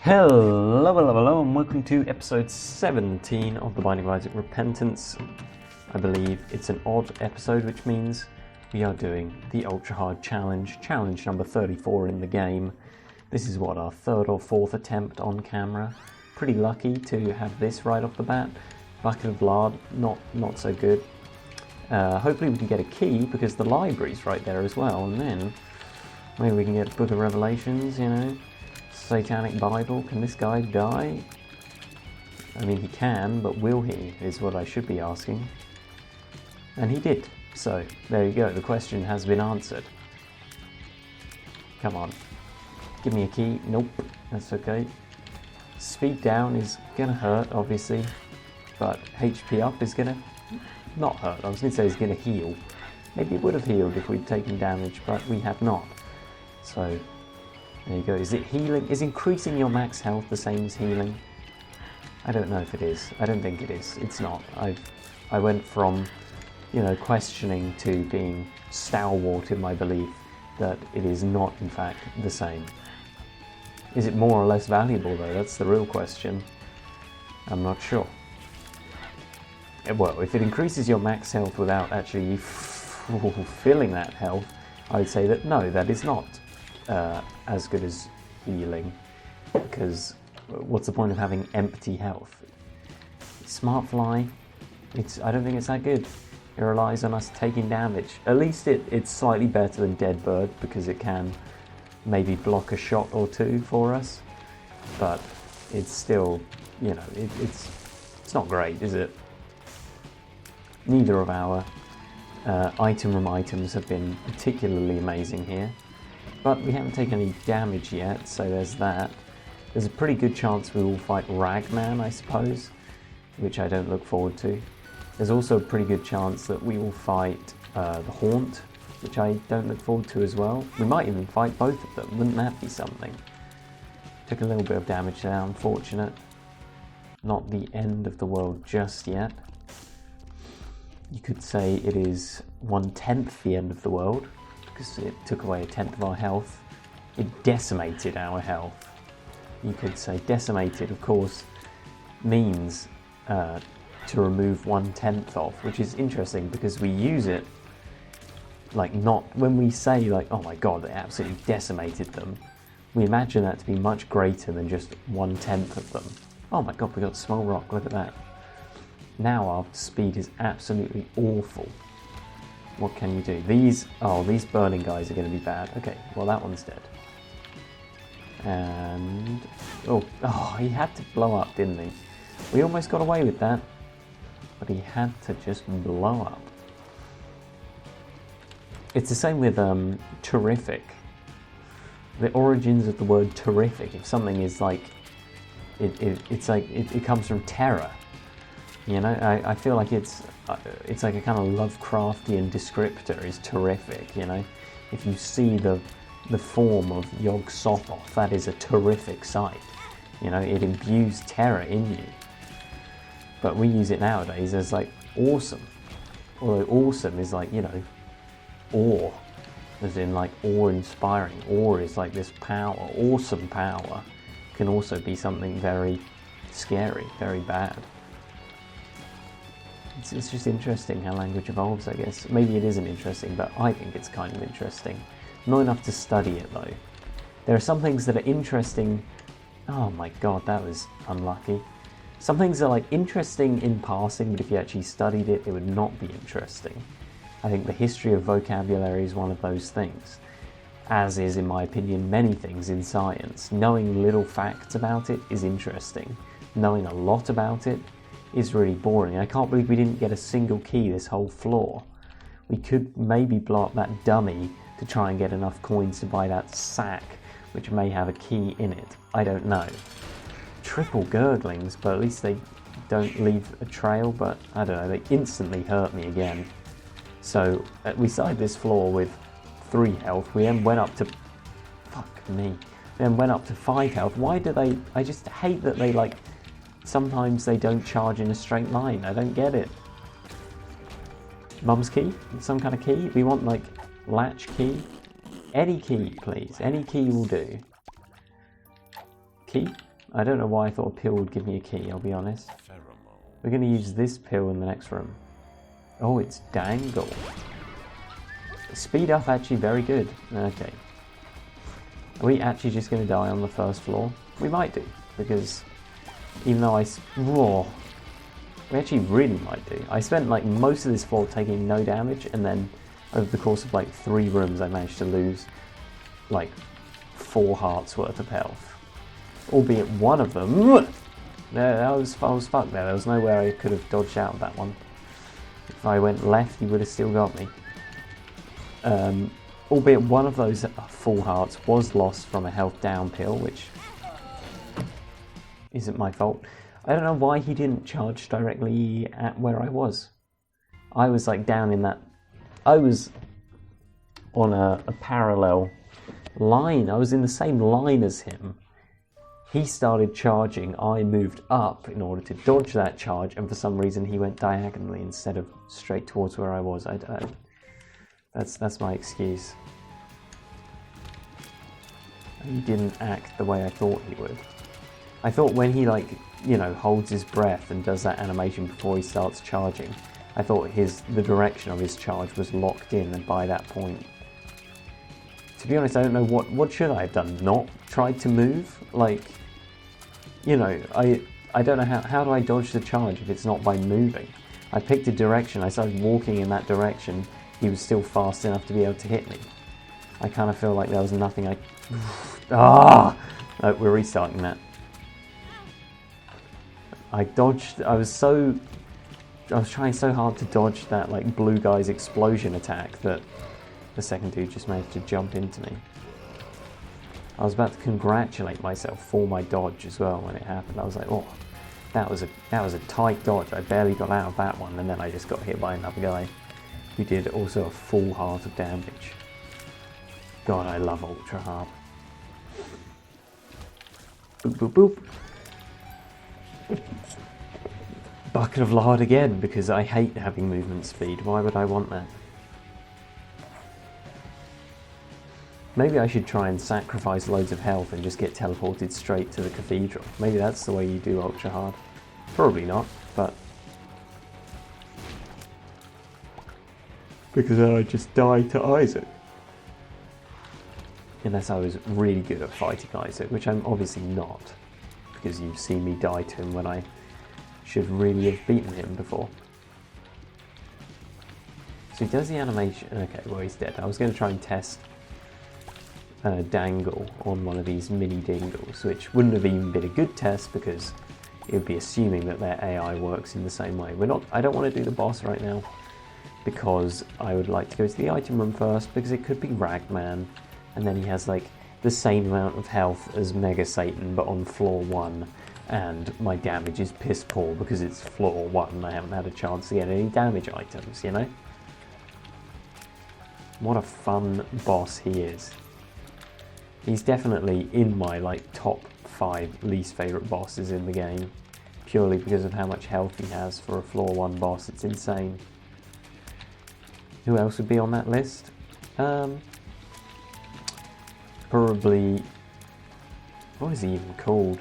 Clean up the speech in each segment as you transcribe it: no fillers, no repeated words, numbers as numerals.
Hello, and welcome to episode 17 of the Binding of Isaac Repentance. I believe it's an odd episode, which means we are doing the Ultra Hard Challenge, challenge number 34 in the game. This is what, our third or fourth attempt on camera. Pretty lucky to have this right off the bat. Bucket of lard, not so good. Hopefully we can get a key, because the library's right there as well, and then maybe we can get Book of Revelations, you know. Satanic Bible. Can this guy die? I mean, he can, but will he, is what I should be asking. And he did. So, there you go. The question has been answered. Come on. Give me a key. Nope. That's okay. Speed down is gonna hurt, obviously. But HP up is gonna not hurt. I was gonna say it's gonna heal. Maybe it would have healed if we'd taken damage, but we have not. So, there you go. Is it healing? Is increasing your max health the same as healing? I don't know if it is. I don't think it is. It's not. I went from, you know, questioning to being stalwart in my belief that it is not, in fact, the same. Is it more or less valuable, though? That's the real question. I'm not sure. Well, if it increases your max health without actually fulfilling that health, I would say that no, that is not as good as healing, because what's the point of having empty health? Smartfly, I don't think it's that good. It relies on us taking damage. At least it's slightly better than Dead Bird, because it can maybe block a shot or two for us, but it's still, you know, it's not great, is it? Neither of our item room items have been particularly amazing here. But we haven't taken any damage yet, so there's that. There's a pretty good chance we will fight Ragman, I suppose, which I don't look forward to. There's also a pretty good chance that we will fight the Haunt, which I don't look forward to as well. We might even fight both of them, wouldn't that be something? Took a little bit of damage there, unfortunate. Not the end of the world just yet. You could say it is 1/10 the end of the world, because it took away 1/10 of our health. It decimated our health. You could say decimated, of course, means to remove 1/10 of, which is interesting because we use it like not, when we say like, oh my god, they absolutely decimated them, we imagine that to be much greater than just 1/10 of them. Oh my god, we got small rock, look at that. Now our speed is absolutely awful. What can you do? These burning guys are going to be bad. Okay, well that one's dead. And oh, he had to blow up, didn't he? We almost got away with that, but he had to just blow up. It's the same with terrific. The origins of the word terrific. If something is like, it's like it comes from terror. You know, I feel like it's like a kind of Lovecraftian descriptor is terrific, you know. If you see the form of Yog-Sothoth, that is a terrific sight. You know, it imbues terror in you. But we use it nowadays as like awesome. Although awesome is like, you know, awe. As in like awe-inspiring. Awe is like this power, awesome power. Can also be something very scary, very bad. It's just interesting how language evolves, I guess. Maybe it isn't interesting, but I think it's kind of interesting. Not enough to study it, though. There are some things that are interesting. Oh my god, that was unlucky. Some things are like interesting in passing, but if you actually studied it, it would not be interesting. I think the history of vocabulary is one of those things. As is, in my opinion, many things in science. Knowing little facts about it is interesting. Knowing a lot about it is really boring. I can't believe we didn't get a single key this whole floor. We could maybe blow up that dummy to try and get enough coins to buy that sack, which may have a key in it. I don't know. Triple gurglings, but at least they don't leave a trail, but I don't know, they instantly hurt me again. So we started this floor with 3 health, we then went up to, fuck me, then went up to 5 health. Why do they, I just hate that they like, sometimes they don't charge in a straight line. I don't get it. Mum's key? Some kind of key? We want like latch key? Any key, please. Any key will do. Key? I don't know why I thought a pill would give me a key, I'll be honest. We're going to use this pill in the next room. Oh, it's Dangle. Speed up actually very good. Okay. Are we actually just going to die on the first floor? We might do, because even though Whoa. We actually really might do. I spent like most of this floor taking no damage, and then over the course of like 3 rooms I managed to lose like 4 hearts worth of health. Albeit one of them... I was fucked there. There was nowhere I could have dodged out of that one. If I went left, he would have still got me. Albeit one of those full hearts was lost from a health down pill, which isn't my fault. I don't know why he didn't charge directly at where I was. I was like down in that... I was on a parallel line. I was in the same line as him. He started charging, I moved up in order to dodge that charge, and for some reason he went diagonally instead of straight towards where I was. That's my excuse. He didn't act the way I thought he would. I thought when he, like, you know, holds his breath and does that animation before he starts charging, I thought the direction of his charge was locked in, and by that point... To be honest, I don't know what should I have done? Not tried to move? Like, you know, I don't know how do I dodge the charge if it's not by moving? I picked a direction, I started walking in that direction, he was still fast enough to be able to hit me. I kind of feel like there was nothing I... No, we're restarting that. I was trying so hard to dodge that like blue guy's explosion attack that the second dude just managed to jump into me. I was about to congratulate myself for my dodge as well when it happened. I was like, oh, that was a tight dodge. I barely got out of that one, and then I just got hit by another guy who did also a full heart of damage. God, I love Ultra Heart. Boop, boop, boop. Bucket of lard again, because I hate having movement speed. Why would I want that? Maybe I should try and sacrifice loads of health and just get teleported straight to the cathedral. Maybe that's the way you do Ultra Hard. Probably not, but... Because then I'd just die to Isaac. Unless I was really good at fighting Isaac, which I'm obviously not. Because you've seen me die to him when I should really have beaten him before. So he does the animation... Okay, well he's dead. I was going to try and test Dangle on one of these mini dingles, which wouldn't have even been a good test because it would be assuming that their AI works in the same way. I don't want to do the boss right now because I would like to go to the item room first, because it could be Ragman, and then he has like the same amount of health as Mega Satan but on floor 1, and my damage is piss poor because it's floor 1 and I haven't had a chance to get any damage items, you know? What a fun boss he is. He's definitely in my like top 5 least favourite bosses in the game, purely because of how much health he has for a floor 1 boss. It's insane. Who else would be on that list? Probably... What is he even called?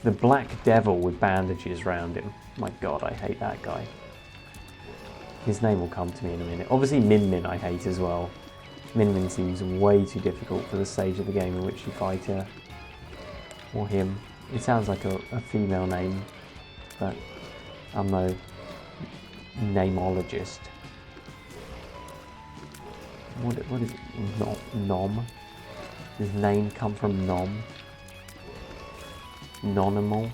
The Black Devil with bandages around him. My god, I hate that guy. His name will come to me in a minute. Obviously Min Min I hate as well. Min Min seems way too difficult for the stage of the game in which you fight her. Or him. It sounds like a female name, but I'm no nameologist. What is it? Nom? Does name come from nom? Nonimal?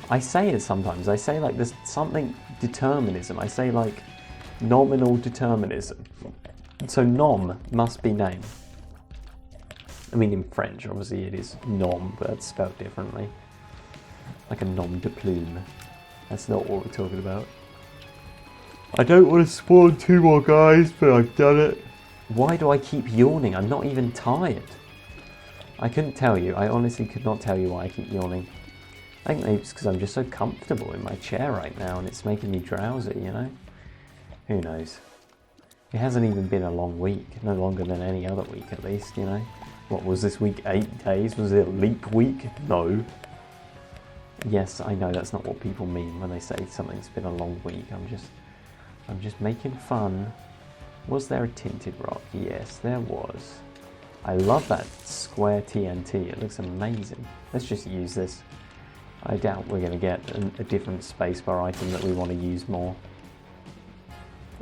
I say it sometimes. I say like there's something determinism. I say like nominal determinism. So nom must be name. I mean in French obviously it is nom, but it's spelled differently. Like a nom de plume. That's not what we're talking about. I don't want to spawn 2 more guys, but I've done it. Why do I keep yawning? I'm not even tired. I couldn't tell you. I honestly could not tell you why I keep yawning. I think maybe it's because I'm just so comfortable in my chair right now and it's making me drowsy, you know? Who knows? It hasn't even been a long week. No longer than any other week at least, you know? What was this week? 8 days? Was it a leap week? No. Yes, I know that's not what people mean when they say something's been a long week. I'm just making fun. Was there a tinted rock? Yes, there was. I love that square TNT. It looks amazing. Let's just use this. I doubt we're going to get a different spacebar item that we want to use more.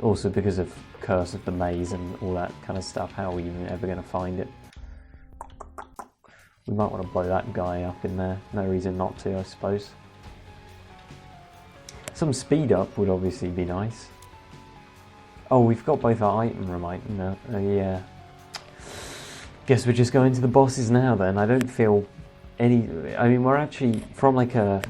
Also because of Curse of the Maze and all that kind of stuff, how are we even ever going to find it? We might want to blow that guy up in there. No reason not to, I suppose. Some speed up would obviously be nice. Oh, we've got both our item room, yeah. Guess we're just going to the bosses now then. I don't feel any... I mean, we're actually, from like a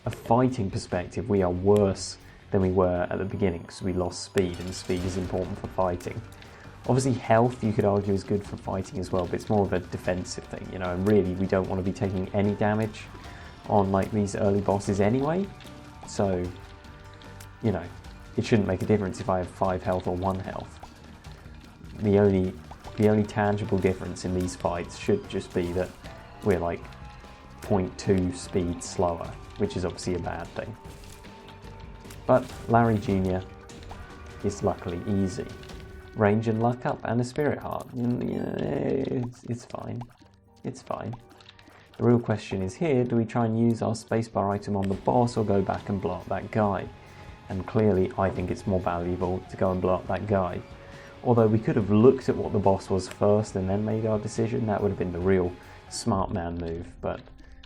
fighting perspective, we are worse than we were at the beginning because we lost speed, and speed is important for fighting. Obviously health, you could argue, is good for fighting as well, but it's more of a defensive thing, you know, and really we don't want to be taking any damage on like these early bosses anyway. So, you know, it shouldn't make a difference if I have 5 health or 1 health. The only tangible difference in these fights should just be that we're like 0.2 speed slower, which is obviously a bad thing. But Larry Jr. is luckily easy. Range and luck up and a spirit heart. It's fine. It's fine. The real question is here, do we try and use our spacebar item on the boss or go back and blow up that guy? And clearly I think it's more valuable to go and blow up that guy. Although we could have looked at what the boss was first and then made our decision. That would have been the real smart man move, but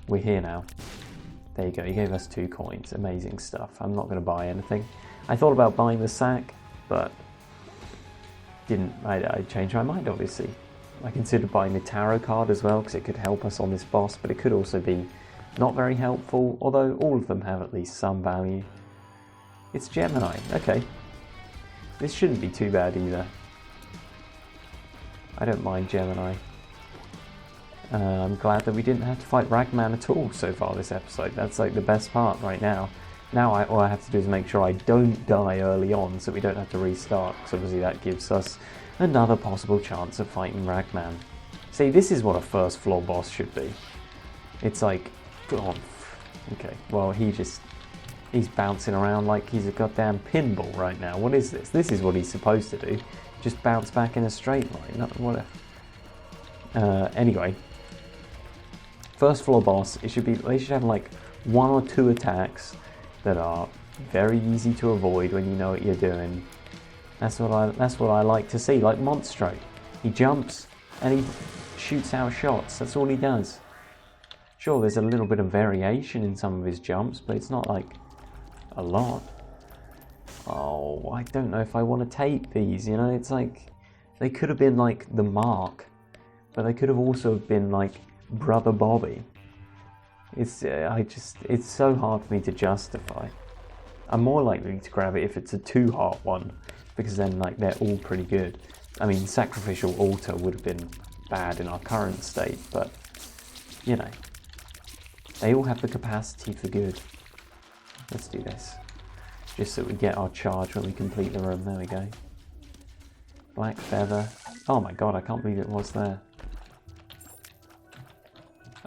we're here now. There you go, he gave us 2 coins. Amazing stuff. I'm not going to buy anything. I thought about buying the sack, but I changed my mind, obviously. I considered buying the tarot card as well, because it could help us on this boss, but it could also be not very helpful, although all of them have at least some value. It's Gemini, okay. This shouldn't be too bad either. I don't mind Gemini. I'm glad that we didn't have to fight Ragman at all so far this episode. That's like the best part right now. Now all I have to do is make sure I don't die early on so we don't have to restart, because obviously that gives us another possible chance of fighting Ragman. See, this is what a first floor boss should be. It's like, oh, okay, well he's bouncing around like he's a goddamn pinball right now. What is this? This is what he's supposed to do. Just bounce back in a straight line. Not whatever. Anyway, first floor boss. They should have like 1 or 2 attacks that are very easy to avoid when you know what you're doing. That's what I like to see. Like Monstro, he jumps and he shoots out shots. That's all he does. Sure, there's a little bit of variation in some of his jumps, but it's not like a lot. Oh, I don't know if I want to take these, you know, it's like, they could have been like the Mark, but they could have also been like Brother Bobby. It's so hard for me to justify. I'm more likely to grab it if it's a 2-heart one, because then like they're all pretty good. I mean, Sacrificial Altar would have been bad in our current state, but, you know, they all have the capacity for good. Let's do this. Just so we get our charge when we complete the room. There we go. Black Feather. Oh my god, I can't believe it was there.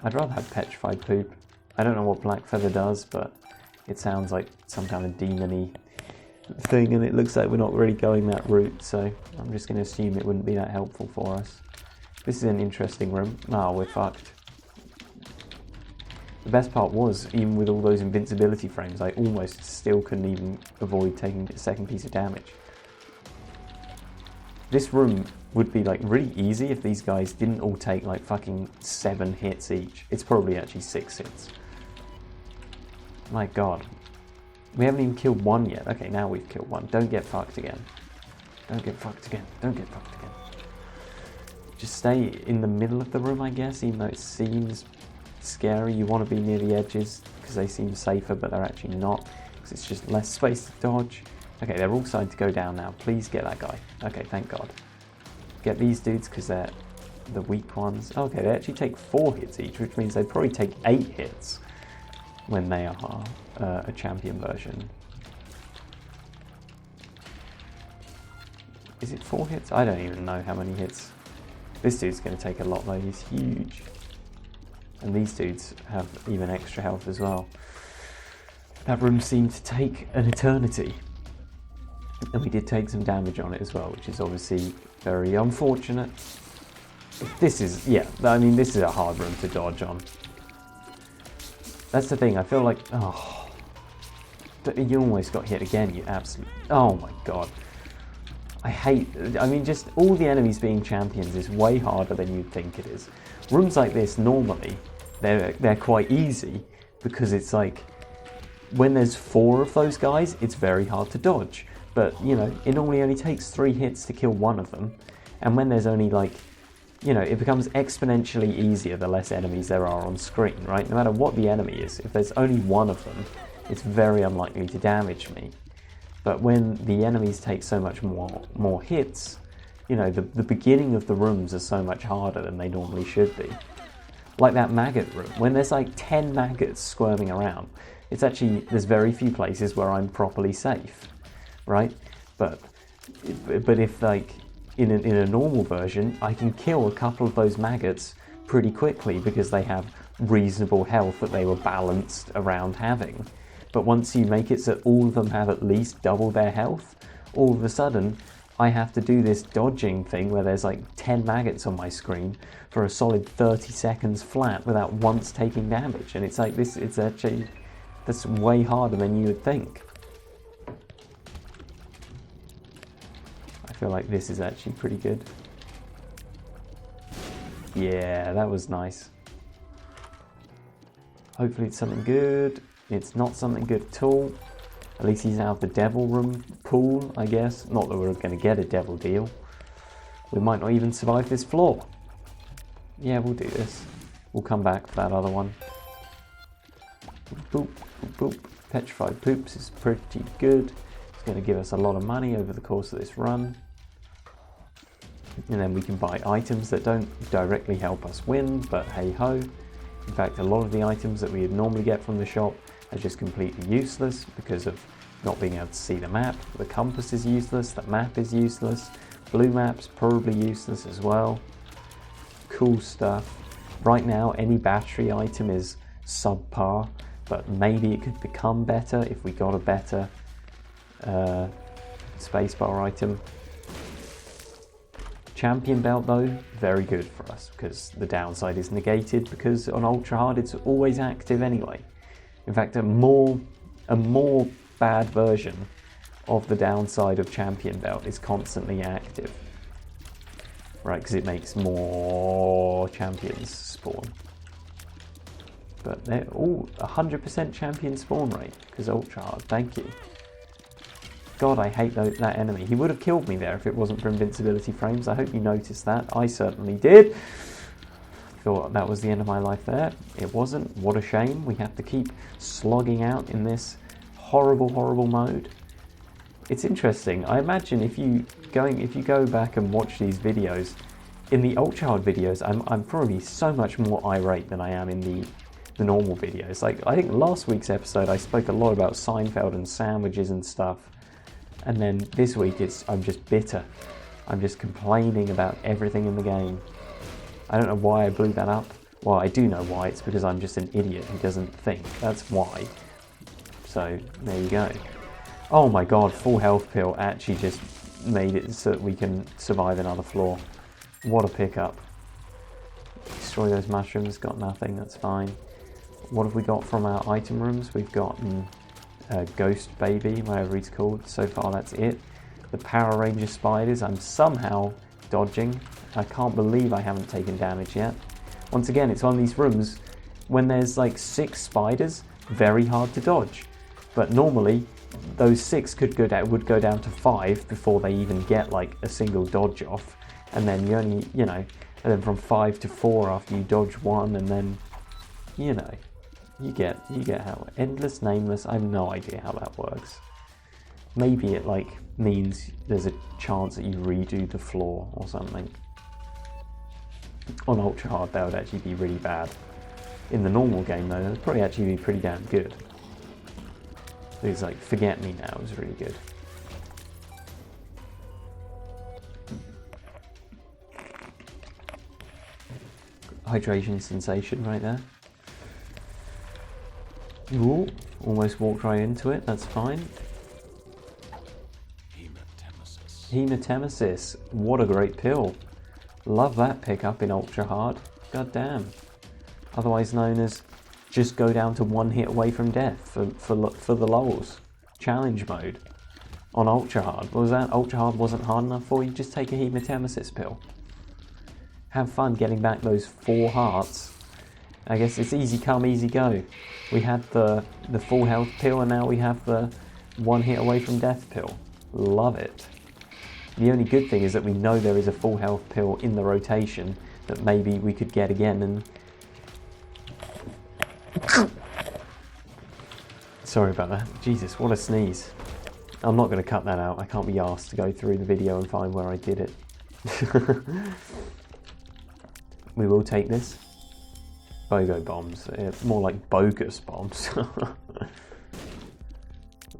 I'd rather have Petrified Poop. I don't know what Black Feather does, but it sounds like some kind of demon-y thing, and it looks like we're not really going that route, so I'm just going to assume it wouldn't be that helpful for us. This is an interesting room. Oh, we're fucked. The best part was, even with all those invincibility frames, I almost still couldn't even avoid taking a second piece of damage. This room would be like really easy if these guys didn't all take like fucking 7 hits each. It's probably actually 6 hits. My god. We haven't even killed 1 yet. Okay, now we've killed 1. Don't get fucked again. Don't get fucked again. Don't get fucked again. Just stay in the middle of the room, I guess, even though it seems scary. You want to be near the edges because they seem safer, but they're actually not, because it's just less space to dodge. Okay, they're all starting to go down now. Please get that guy. Okay, thank god. Get these dudes because they're the weak ones. Okay, they actually take 4 hits each, which means they probably take 8 hits when they are a champion version. Is it 4 hits? I don't even know how many hits. This dude's going to take a lot though, he's huge. And these dudes have even extra health as well. That room seemed to take an eternity. And we did take some damage on it as well, which is obviously very unfortunate. This is, yeah, I mean, this is a hard room to dodge on. That's the thing, I feel like, oh, you almost got hit again, you absolute, oh my god. I mean, just all the enemies being champions is way harder than you'd think it is. Rooms like this, normally, they're quite easy, because it's like, when there's 4 of those guys, it's very hard to dodge. But, you know, it normally only takes 3 hits to kill one of them. And when there's only like, you know, it becomes exponentially easier the less enemies there are on screen, right? No matter what the enemy is, if there's only one of them, it's very unlikely to damage me. But when the enemies take so much more hits, you know, the beginning of the rooms are so much harder than they normally should be. Like that maggot room, when there's like 10 maggots squirming around, it's actually, there's very few places where I'm properly safe, right? But if like, in a normal version, I can kill a couple of those maggots pretty quickly because they have reasonable health that they were balanced around having. But once you make it so all of them have at least double their health, all of a sudden I have to do this dodging thing where there's like 10 maggots on my screen for a solid 30 seconds flat without once taking damage. And it's like this, it's actually, that's way harder than you would think. I feel like this is actually pretty good. Yeah, that was nice. Hopefully it's something good. It's not something good at all. At least he's out of the devil room pool, I guess. Not that we're going to get a devil deal. We might not even survive this floor. Yeah, we'll do this. We'll come back for that other one. Boop, boop, boop. Petrified Poops is pretty good. It's going to give us a lot of money over the course of this run. And then we can buy items that don't directly help us win, but hey ho. In fact, a lot of the items that we would normally get from the shop are just completely useless because of not being able to see the map. The compass is useless, the map is useless, blue map's probably useless as well. Cool stuff. Right now, any battery item is subpar, but maybe it could become better if we got a better spacebar item. Champion belt though, very good for us because the downside is negated because on ultra hard it's always active anyway. In fact, a more bad version of the downside of champion belt is constantly active, right? Because it makes more champions spawn. But they're all 100% champion spawn rate because ultra hard. Thank you. God, I hate that enemy. He would have killed me there if it wasn't for invincibility frames. I hope you noticed that. I certainly did. Thought that was the end of my life there. It wasn't. What a shame. We have to keep slogging out in this horrible, horrible mode. It's interesting. I imagine if you go back and watch these videos, in the ultra hard videos, I'm probably so much more irate than I am in the normal videos. Like I think last week's episode, I spoke a lot about Seinfeld and sandwiches and stuff. And then this week, I'm just bitter. I'm just complaining about everything in the game. I don't know why I blew that up. Well, I do know why. It's because I'm just an idiot who doesn't think. That's why. So, there you go. Oh my god, full health pill actually just made it so that we can survive another floor. What a pickup. Destroy those mushrooms, got nothing, that's fine. What have we got from our item rooms? We've gotten Ghost Baby, whatever he's called. So far that's it. The Power Ranger spiders I'm somehow dodging. I can't believe I haven't taken damage yet. Once again, it's one of these rooms when there's like 6 spiders, very hard to dodge. But normally those 6 would go down to 5 before they even get like a single dodge off. And then you only, you know, and then from 5 to 4 after you dodge 1, and then, you know, you get how endless, nameless. I have no idea how that works. Maybe it like means there's a chance that you redo the floor or something. On ultra hard, that would actually be really bad. In the normal game though, that'd probably actually be pretty damn good. It's like Forget Me Now is really good. hydration sensation right there. Ooh, almost walked right into it, that's fine. Hematemesis, what a great pill. Love that pickup in Ultra Hard. God damn. Otherwise known as just go down to one hit away from death for the lols. Challenge mode on Ultra Hard. What was that? Ultra Hard wasn't hard enough for you? Just take a Hematemesis pill. Have fun getting back those 4 hearts. I guess it's easy come, easy go. We had the full health pill and now we have the one hit away from death pill. Love it. The only good thing is that we know there is a full health pill in the rotation that maybe we could get again and... Sorry about that. Jesus, what a sneeze. I'm not going to cut that out. I can't be asked to go through the video and find where I did it. We will take this. BOGO bombs. More like bogus bombs.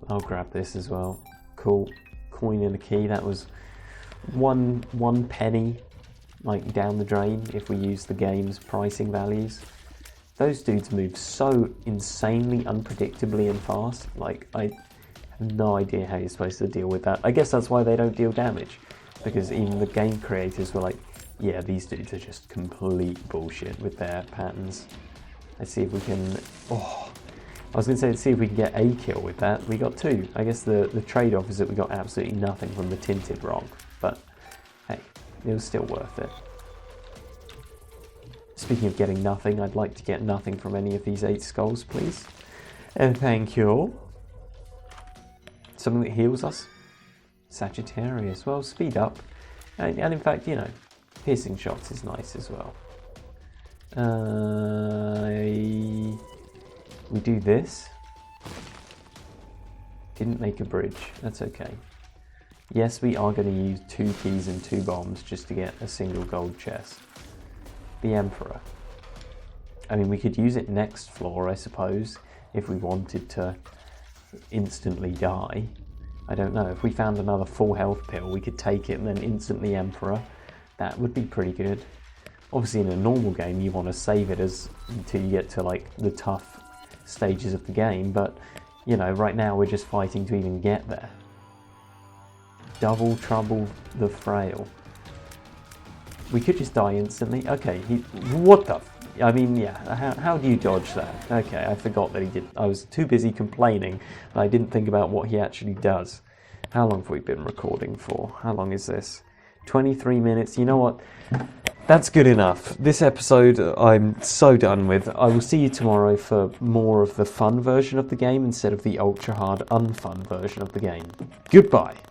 I'll grab this as well. Cool. Coin and a key. That was one penny like down the drain if we use the game's pricing values. Those dudes move so insanely unpredictably and fast. Like, I have no idea how you're supposed to deal with that. I guess that's why they don't deal damage, because even the game creators were like, yeah, these dudes are just complete bullshit with their patterns. Let's see if we can... Oh, I was going to say, let's see if we can get a kill with that. We got 2. I guess the trade-off is that we got absolutely nothing from the tinted rock. But, hey, it was still worth it. Speaking of getting nothing, I'd like to get nothing from any of these 8 skulls, please. And thank you. Something that heals us. Sagittarius. Well, speed up. And in fact, you know, piercing shots is nice as well. We do this. Didn't make a bridge. That's okay. Yes, we are going to use 2 keys and 2 bombs just to get a single gold chest. The Emperor. I mean, we could use it next floor, I suppose, if we wanted to instantly die. I don't know. If we found another full health pill, we could take it and then instantly Emperor. That would be pretty good. Obviously, in a normal game, you want to save it until you get to like the tough stages of the game. But you know, right now we're just fighting to even get there. Double trouble the frail. We could just die instantly. Okay, what the... I mean, yeah, how do you dodge that? Okay, I forgot that he did. I was too busy complaining, and I didn't think about what he actually does. How long have we been recording for? How long is this? 23 minutes. You know what? That's good enough. This episode I'm so done with. I will see you tomorrow for more of the fun version of the game instead of the ultra hard unfun version of the game. Goodbye.